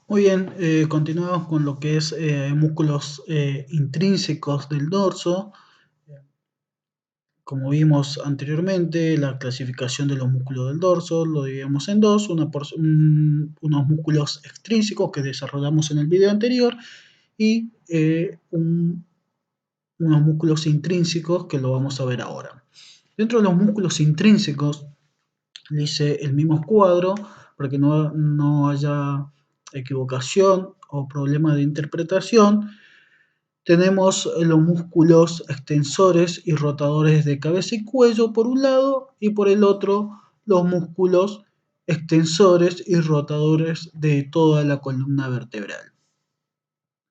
Muy bien, continuamos con lo que es músculos intrínsecos del dorso. Como vimos anteriormente, la clasificación de los músculos del dorso lo dividimos en dos, unos músculos extrínsecos que desarrollamos en el video anterior y unos músculos intrínsecos que lo vamos a ver ahora. Dentro de los músculos intrínsecos, hice el mismo cuadro para que no haya equivocación o problema de interpretación. Tenemos los músculos extensores y rotadores de cabeza y cuello por un lado y por el otro los músculos extensores y rotadores de toda la columna vertebral.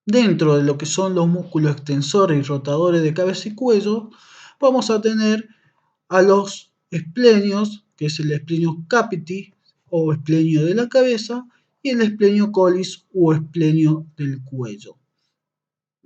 Dentro de lo que son los músculos extensores y rotadores de cabeza y cuello, vamos a tener a los esplenios, que es el esplenio capiti o esplenio de la cabeza, y el esplenio collis o esplenio del cuello.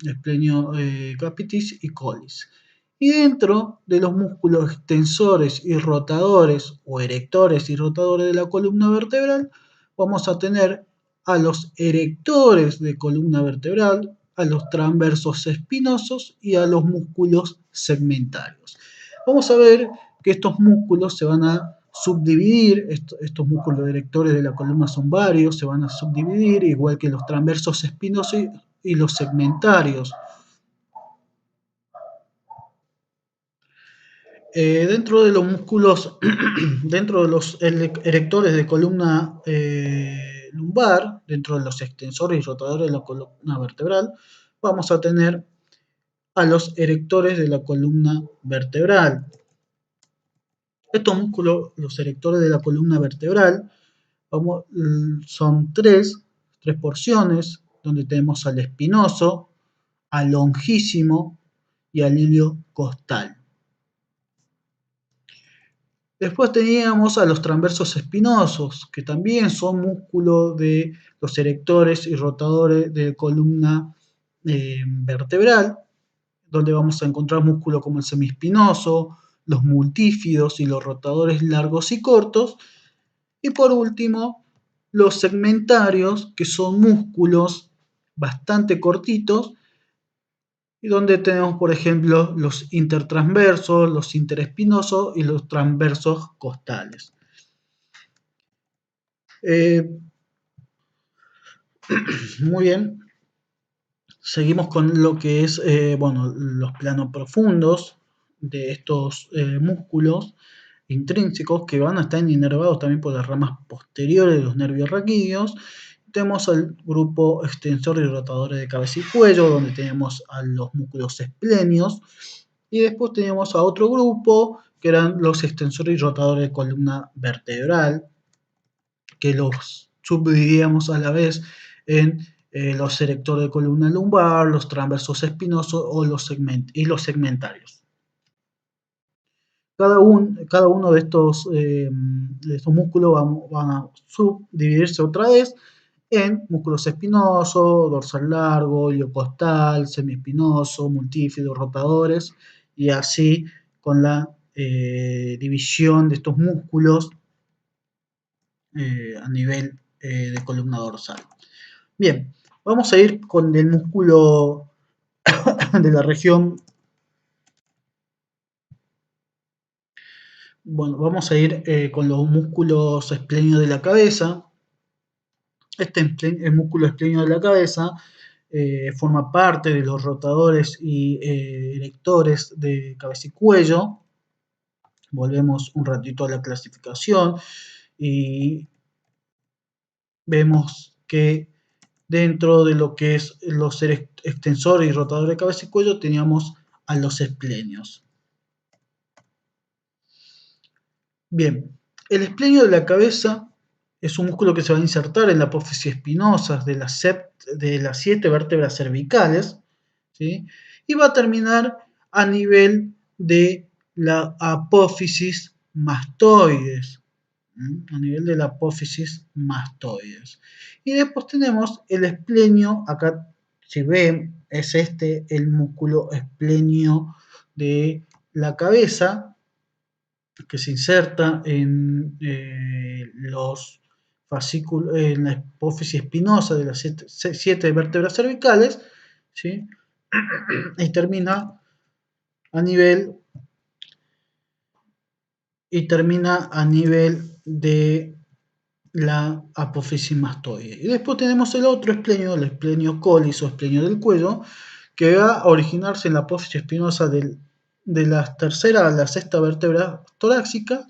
Esplenio capitis y collis. Y dentro de los músculos extensores y rotadores o erectores y rotadores de la columna vertebral, vamos a tener a los erectores de columna vertebral, a los transversos espinosos y a los músculos segmentarios. Vamos a ver que estos músculos se van a subdividir, estos músculos erectores de la columna son varios, se van a subdividir, igual que los transversos espinosos y los segmentarios. Dentro de los músculos, dentro de los erectores de columna lumbar, dentro de los extensores y rotadores de la columna vertebral, vamos a tener a los erectores de la columna vertebral. Estos músculos, los erectores de la columna vertebral, son tres porciones, donde tenemos al espinoso, al longísimo y al ilio costal. Después teníamos a los transversos espinosos, que también son músculos de los erectores y rotadores de columna vertebral, donde vamos a encontrar músculos como el semiespinoso, los multífidos y los rotadores largos y cortos. Y por último, los segmentarios, que son músculos bastante cortitos, y donde tenemos, por ejemplo, los intertransversos, los interespinosos y los transversos costales. Muy bien, seguimos con lo que es los planos profundos de estos músculos intrínsecos que van a estar inervados también por las ramas posteriores de los nervios raquídeos. Tenemos al grupo extensor y rotadores de cabeza y cuello, donde tenemos a los músculos esplenios, y después tenemos a otro grupo que eran los extensores y rotadores de columna vertebral, que los subdividíamos a la vez en los erectores de columna lumbar, los transversos espinosos o los segmentarios. Cada uno de estos músculos van a subdividirse otra vez en músculos espinosos, dorsal largo, iliocostal, semiespinoso, multífido, rotadores, y así con la división de estos músculos a nivel de columna dorsal. Bien, vamos a ir con el músculo de la región. Bueno, vamos a ir con los músculos esplenios de la cabeza. El músculo esplenio de la cabeza forma parte de los rotadores y erectores de cabeza y cuello. Volvemos un ratito a la clasificación y vemos que dentro de lo que es los extensores y rotadores de cabeza y cuello teníamos a los esplenios. Bien, el esplenio de la cabeza es un músculo que se va a insertar en la apófisis espinosa de las 7 vértebras cervicales, ¿sí? Y va a terminar a nivel de la apófisis mastoides, a nivel de la apófisis mastoides. Y después tenemos el esplenio, acá si ven, es el músculo esplenio de la cabeza, que se inserta en los en la hipófisis espinosa de las 7 vértebras cervicales, ¿sí? Y termina a nivel de la apófisis mastoide. Y después tenemos el otro esplenio, el esplenio colis o esplenio del cuello, que va a originarse en la apófisis espinosa de la tercera a la sexta vértebra torácica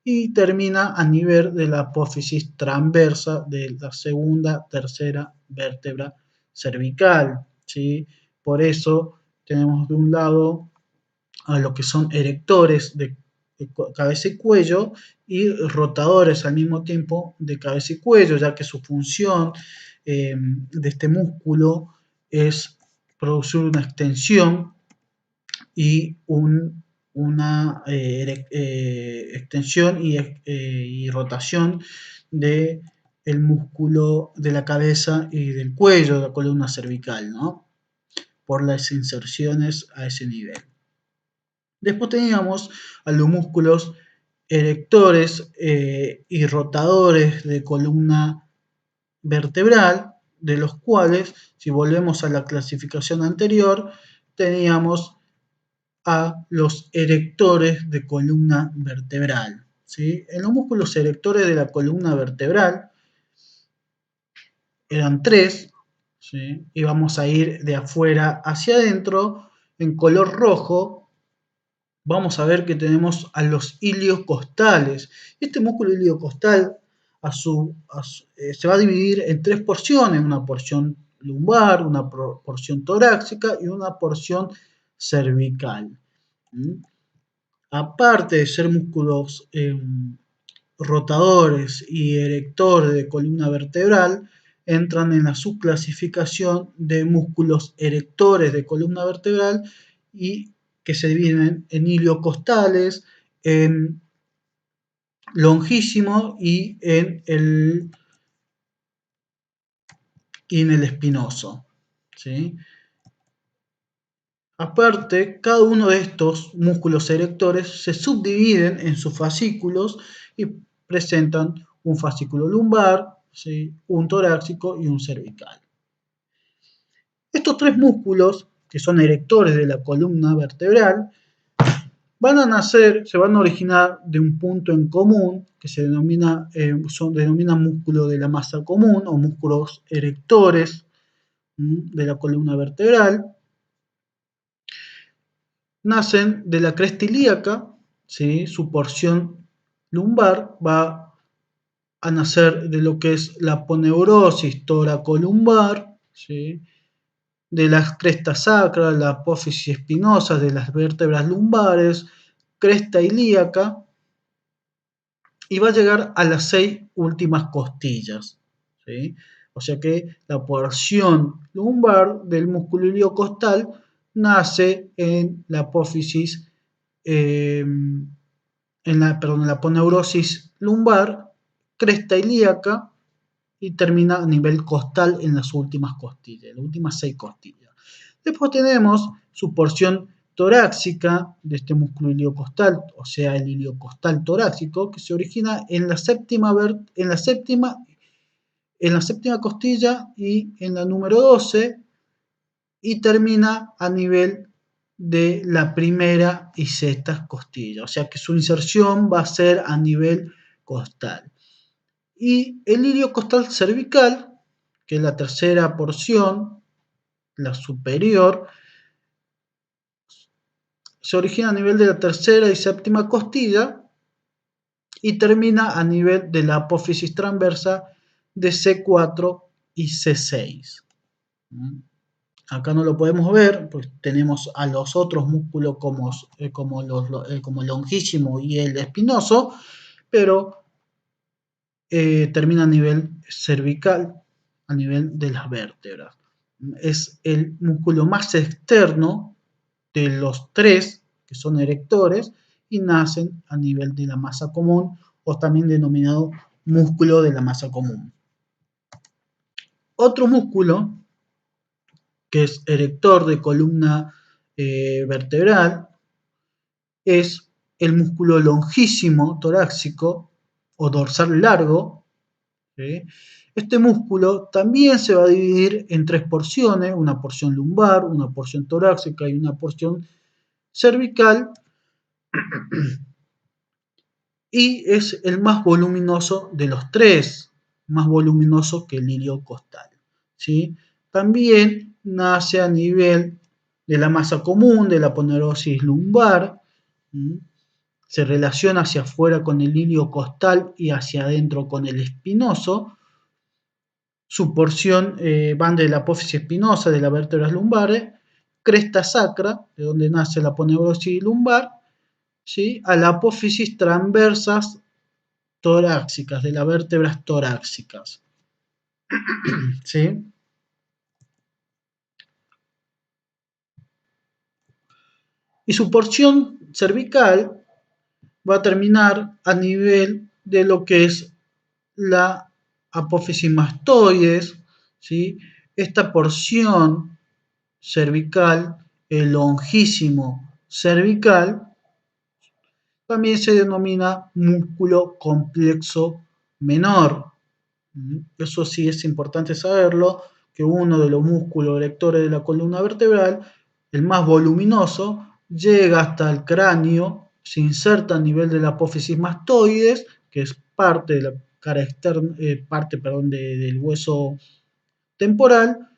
y termina a nivel de la apófisis transversa de la segunda, tercera vértebra cervical, ¿sí? Por eso tenemos de un lado a lo que son erectores de cabeza y cuello y rotadores al mismo tiempo de cabeza y cuello, ya que su función de este músculo es producir una extensión y una extensión y rotación de el músculo de la cabeza y del cuello, de la columna cervical, ¿no? Por las inserciones a ese nivel. Después teníamos a los músculos erectores y rotadores de columna vertebral, de los cuales, si volvemos a la clasificación anterior, teníamos a los erectores de columna vertebral, ¿sí? En los músculos erectores de la columna vertebral eran 3, ¿sí? Y vamos a ir de afuera hacia adentro. En color rojo vamos a ver que tenemos a los iliocostales. Este músculo iliocostal se va a dividir en 3 porciones, una porción lumbar, una porción torácica y una porción cervical. Aparte de ser músculos rotadores y erectores de columna vertebral, entran en la subclasificación de músculos erectores de columna vertebral y que se dividen en iliocostales, en longísimo y en el espinoso, ¿sí? Aparte, cada uno de estos músculos erectores se subdividen en sus fascículos y presentan un fascículo lumbar, ¿sí? Un torácico y un cervical. Estos 3 músculos, que son erectores de la columna vertebral, se van a originar de un punto en común que se denomina músculo de la masa común o músculos erectores de la columna vertebral. Nacen de la cresta ilíaca, ¿sí? Su porción lumbar va a nacer de lo que es la aponeurosis toracolumbar, ¿sí? De la cresta sacra, la apófisis espinosa de las vértebras lumbares, cresta ilíaca, y va a llegar a las 6 últimas costillas, ¿sí? O sea que la porción lumbar del músculo iliocostal nace en la apófisis, en la aponeurosis lumbar, cresta ilíaca y termina a nivel costal en las últimas costillas, las últimas 6 costillas. Después tenemos su porción torácica de este músculo iliocostal, o sea, el iliocostal torácico, que se origina en la séptima costilla y en la número 12 y termina a nivel de la primera y sexta costilla, o sea que su inserción va a ser a nivel costal. Y el iliocostal cervical, que es la tercera porción, la superior, se origina a nivel de la tercera y séptima costilla y termina a nivel de la apófisis transversa de C4 y C6. Acá no lo podemos ver, pues tenemos a los otros músculos como el longísimo y el espinoso, pero termina a nivel cervical, a nivel de las vértebras. Es el músculo más externo de los 3 que son erectores y nacen a nivel de la masa común o también denominado músculo de la masa común. Otro músculo que es erector de columna vertebral es el músculo longísimo torácico o dorsal largo, ¿sí? Este músculo también se va a dividir en tres porciones, una porción lumbar, una porción torácica y una porción cervical, y es el más voluminoso de los tres, más voluminoso que el ilio costal, ¿sí? También nace a nivel de la masa común, de la aponeuritis lumbar, ¿sí? Se relaciona hacia afuera con el ilio costal y hacia adentro con el espinoso. Su porción van de la apófisis espinosa de las vértebras lumbares, cresta sacra, de donde nace la aponeurosis lumbar, ¿sí? A la apófisis transversas torácicas, de las vértebras torácicas, ¿sí? Y su porción cervical va a terminar a nivel de lo que es la apófisis mastoides, ¿sí? Esta porción cervical, el longísimo cervical, también se denomina músculo complexo menor. Eso sí es importante saberlo, que uno de los músculos erectores de la columna vertebral, el más voluminoso, llega hasta el cráneo, se inserta a nivel de la apófisis mastoides, que es parte de la cara externa, del hueso temporal,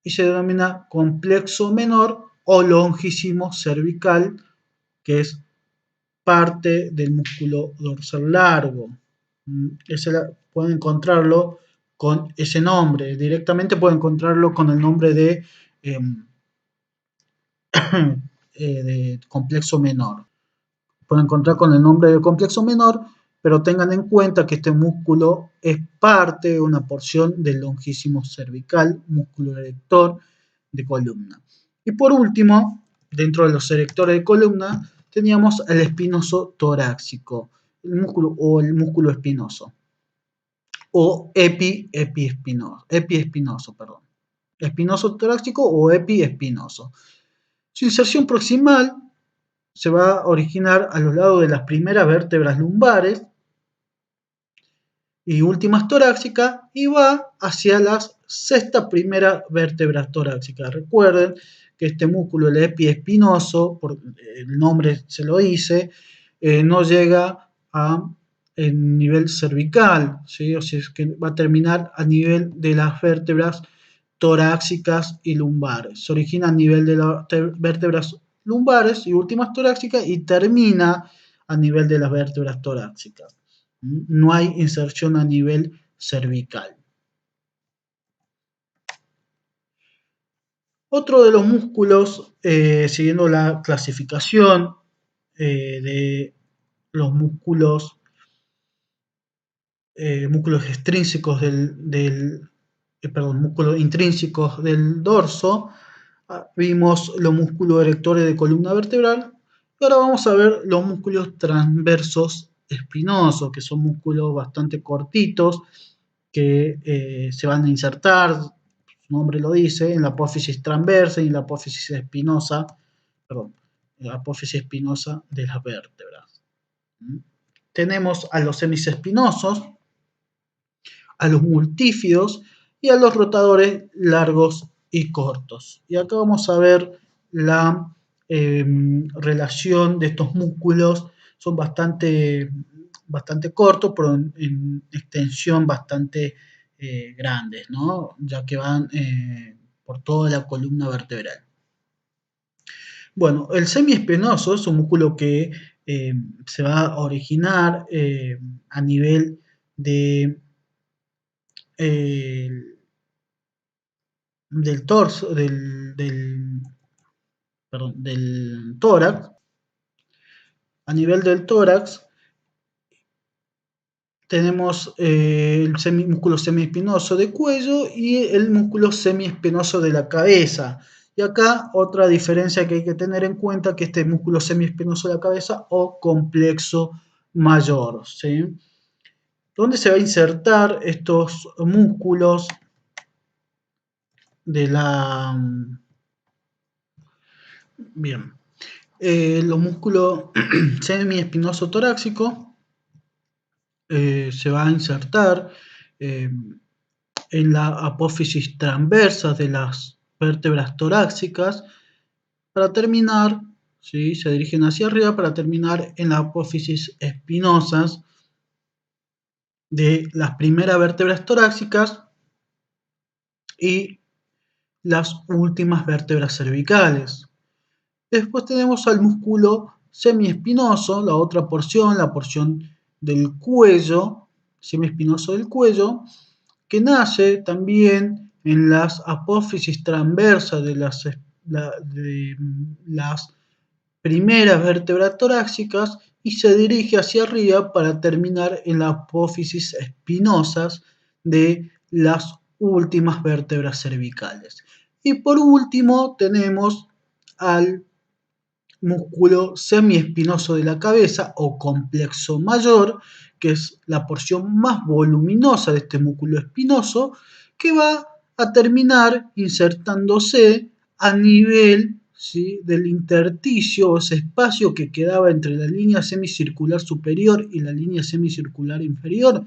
y se denomina complexo menor o longísimo cervical, que es parte del músculo dorsal largo. Pueden encontrarlo con ese nombre. Directamente pueden encontrarlo con el nombre eh, de complejo menor. Pueden encontrar con el nombre de complejo menor, pero tengan en cuenta que este músculo es parte de una porción del longísimo cervical, músculo erector de columna. Y por último, dentro de los erectores de columna, teníamos el espinoso torácico, el músculo espinoso, o epiespinoso, perdón. Espinoso torácico o epiespinoso. Su inserción proximal se va a originar a los lados de las primeras vértebras lumbares y últimas torácicas y va hacia las sexta primera vértebras torácicas. Recuerden que este músculo, el epiespinoso, por el nombre se lo dice, no llega a el nivel cervical, ¿sí? O sea, es que va a terminar a nivel de las vértebras torácicas y lumbares. Se origina a nivel de las vértebras lumbares y últimas torácicas y termina a nivel de las vértebras torácicas. No hay inserción a nivel cervical. Otro de los músculos, siguiendo la clasificación de los músculos extrínsecos músculos intrínsecos del dorso, vimos los músculos erectores de columna vertebral, y ahora vamos a ver los músculos transversos espinosos, que son músculos bastante cortitos, que se van a insertar, su nombre lo dice, en la apófisis transversa y en la apófisis espinosa, la apófisis espinosa de las vértebras. Tenemos a los semisespinosos, a los multífidos y a los rotadores largos y cortos. Y acá vamos a ver la relación de estos músculos. Son bastante cortos, pero en extensión bastante grandes, ¿no? Ya que van por toda la columna vertebral. Bueno, el semiespinoso es un músculo que se va a originar a nivel de del torso, del tórax. A nivel del tórax tenemos el músculo semiespinoso de cuello y el músculo semiespinoso de la cabeza. Y acá otra diferencia que hay que tener en cuenta, que este músculo semiespinoso de la cabeza o complexo mayor, ¿sí? ¿Dónde se va a insertar estos músculos de la... Bien, los músculos semiespinoso torácico se va a insertar en la apófisis transversa de las vértebras torácicas para terminar, ¿sí? Se dirigen hacia arriba para terminar en las apófisis espinosas de las primeras vértebras torácicas y las últimas vértebras cervicales. Después tenemos al músculo semiespinoso, la otra porción, la porción del cuello, semiespinoso del cuello, que nace también en las apófisis transversas de las primeras vértebras torácicas y se dirige hacia arriba para terminar en las apófisis espinosas de las últimas vértebras cervicales. Y por último tenemos al músculo semiespinoso de la cabeza o complexo mayor, que es la porción más voluminosa de este músculo espinoso, que va a terminar insertándose a nivel, ¿sí?, del intersticio o ese espacio que quedaba entre la línea semicircular superior y la línea semicircular inferior.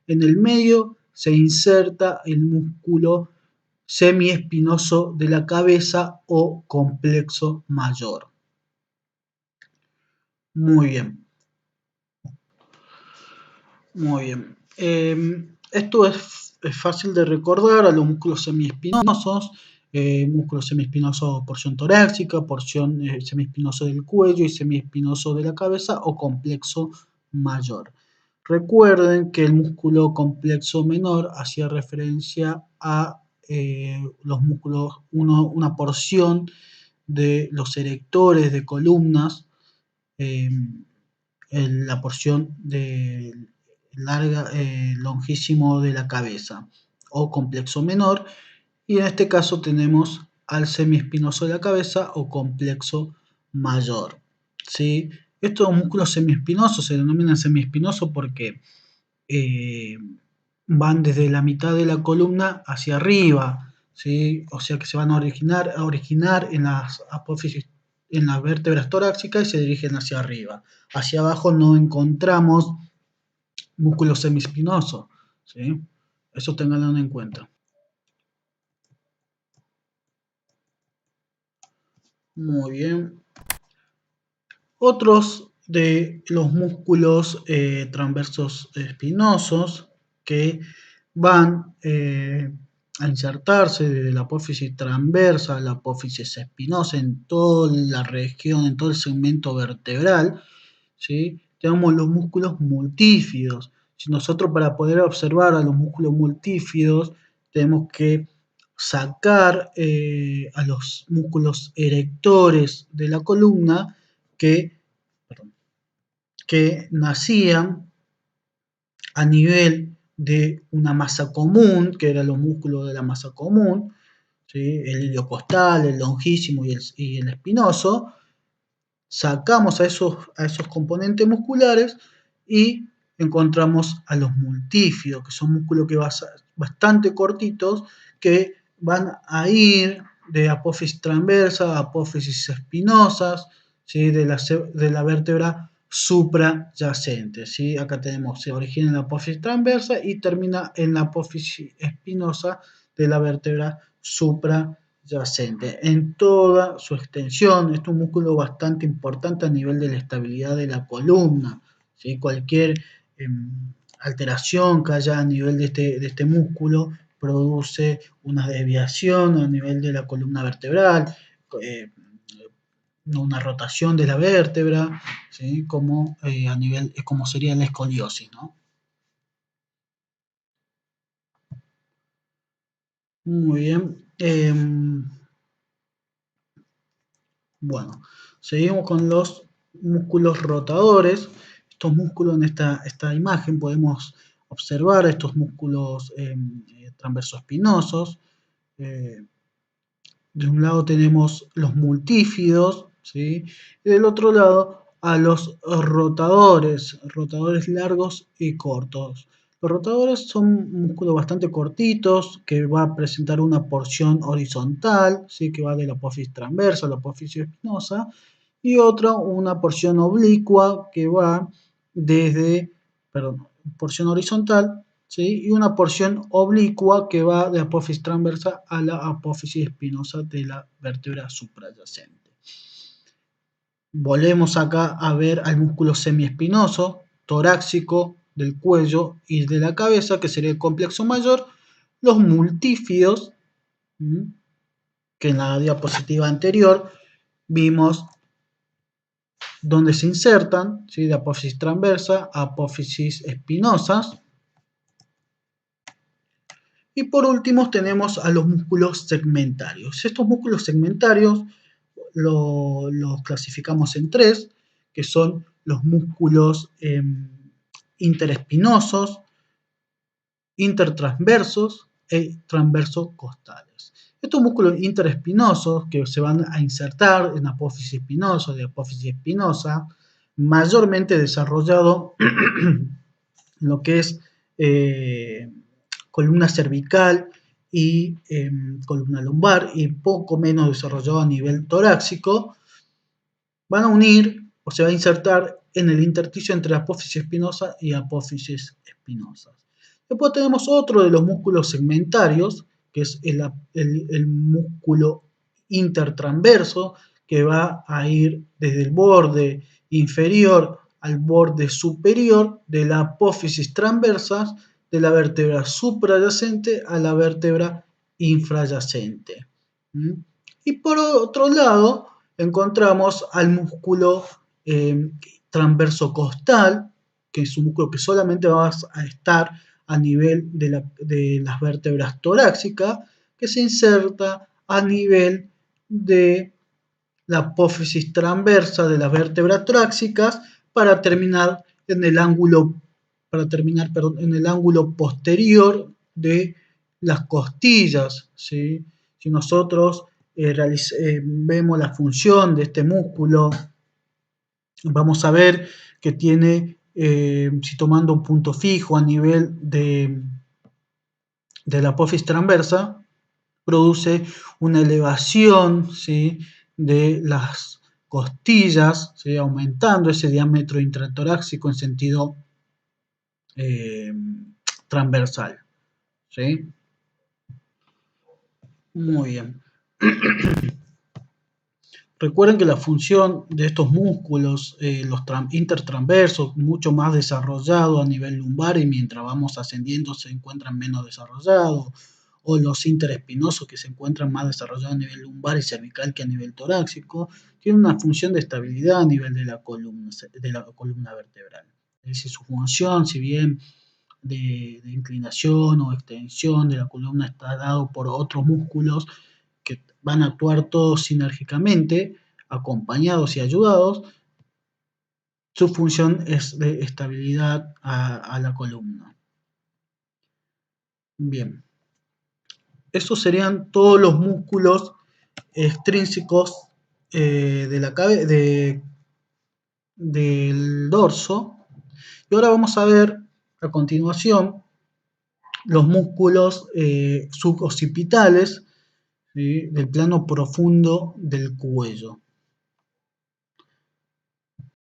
En el medio se inserta el músculo semiespinoso de la cabeza o complexo mayor. Muy bien, muy bien. Esto es fácil de recordar a los músculos semiespinosos, músculo semiespinoso porción torácica, porción semiespinoso del cuello y semiespinoso de la cabeza o complexo mayor. Recuerden que el músculo complexo menor hacía referencia a los músculos, una porción de los erectores de columnas, eh, en la porción de larga, longísimo de la cabeza o complexo menor, y en este caso tenemos al semiespinoso de la cabeza o complexo mayor, ¿sí? Estos músculos semiespinosos se denominan semiespinosos porque eh, van desde la mitad de la columna hacia arriba, ¿sí? O sea que se van a originar en las apófisis, en las vértebras torácicas y se dirigen hacia arriba. Hacia abajo no encontramos músculo semiespinoso, ¿sí? Eso tenganlo en cuenta. Muy bien. Otros de los músculos transversos espinosos que van a insertarse desde la apófisis transversa a la apófisis espinosa en toda la región, en todo el segmento vertebral, ¿sí? Tenemos los músculos multífidos. Si nosotros para poder observar a los músculos multífidos tenemos que sacar a los músculos erectores de la columna que, que nacían a nivel de una masa común, que eran los músculos de la masa común, ¿sí?, el iliocostal, el longísimo y el espinoso. Sacamos a esos componentes musculares y encontramos a los multífidos, que son músculos que bastante cortitos, que van a ir de apófisis transversa a apófisis espinosas, ¿sí?, de la vértebra suprayacente, ¿sí? Acá tenemos, se origina en la apófisis transversa y termina en la apófisis espinosa de la vértebra suprayacente en toda su extensión. Este es un músculo bastante importante a nivel de la estabilidad de la columna, ¿sí? Cualquier alteración que haya a nivel de este músculo produce una desviación a nivel de la columna vertebral, eh, una rotación de la vértebra, ¿sí?, como a nivel, como sería la escoliosis, ¿no? Muy bien. Bueno, seguimos con los músculos rotadores. Estos músculos en esta imagen podemos observar estos músculos transversoespinosos. De un lado tenemos los multífidos, ¿sí?, y del otro lado a los rotadores largos y cortos. Los rotadores son músculos bastante cortitos que va a presentar una porción horizontal, ¿sí?, que va de la apófisis transversa a la apófisis espinosa, y otra una porción oblicua que va desde, perdón, porción horizontal, ¿sí? Y una porción oblicua que va de apófisis transversa a la apófisis espinosa de la vértebra suprayacente. Volvemos acá a ver al músculo semiespinoso, torácico, del cuello y de la cabeza, que sería el complexo mayor, los multífidos, que en la diapositiva anterior vimos donde se insertan, ¿sí? De apófisis transversa a apófisis espinosas. Y por último tenemos a los músculos segmentarios. Estos músculos segmentarios los clasificamos en tres, que son los músculos interespinosos, intertransversos e transverso-costales. Estos músculos interespinosos que se van a insertar en apófisis espinosa, de apófisis espinosa, mayormente desarrollado en lo que es columna cervical y columna lumbar, y poco menos desarrollado a nivel torácico, van a unir o se va a insertar en el intersticio entre apófisis espinosa y apófisis espinosas. Después tenemos otro de los músculos segmentarios, que es el músculo intertransverso, que va a ir desde el borde inferior al borde superior de la apófisis transversa de la vértebra suprayacente a la vértebra infrayacente. Y por otro lado, encontramos al músculo transverso costal, que es un músculo que solamente va a estar a nivel de las vértebras torácicas, que se inserta a nivel de la apófisis transversa de las vértebras torácicas para terminar en el ángulo, en el ángulo posterior de las costillas, ¿sí? Si nosotros vemos la función de este músculo, vamos a ver que tiene, si tomando un punto fijo a nivel de la apófisis transversa, produce una elevación, ¿sí? De las costillas, ¿sí? Aumentando ese diámetro intratorácico en sentido transversal, ¿sí? Muy bien. Recuerden que la función de estos músculos, los intertransversos, mucho más desarrollado a nivel lumbar, y mientras vamos ascendiendo se encuentran menos desarrollados, o los interespinosos, que se encuentran más desarrollados a nivel lumbar y cervical que a nivel torácico, tienen una función de estabilidad a nivel de la columna vertebral. Es decir, su función, si bien de inclinación o extensión de la columna está dado por otros músculos que van a actuar todos sinérgicamente, acompañados y ayudados, su función es de estabilidad a la columna. Bien, estos serían todos los músculos extrínsecos del dorso. Y ahora vamos a ver a continuación los músculos suboccipitales, ¿sí? Del plano profundo del cuello.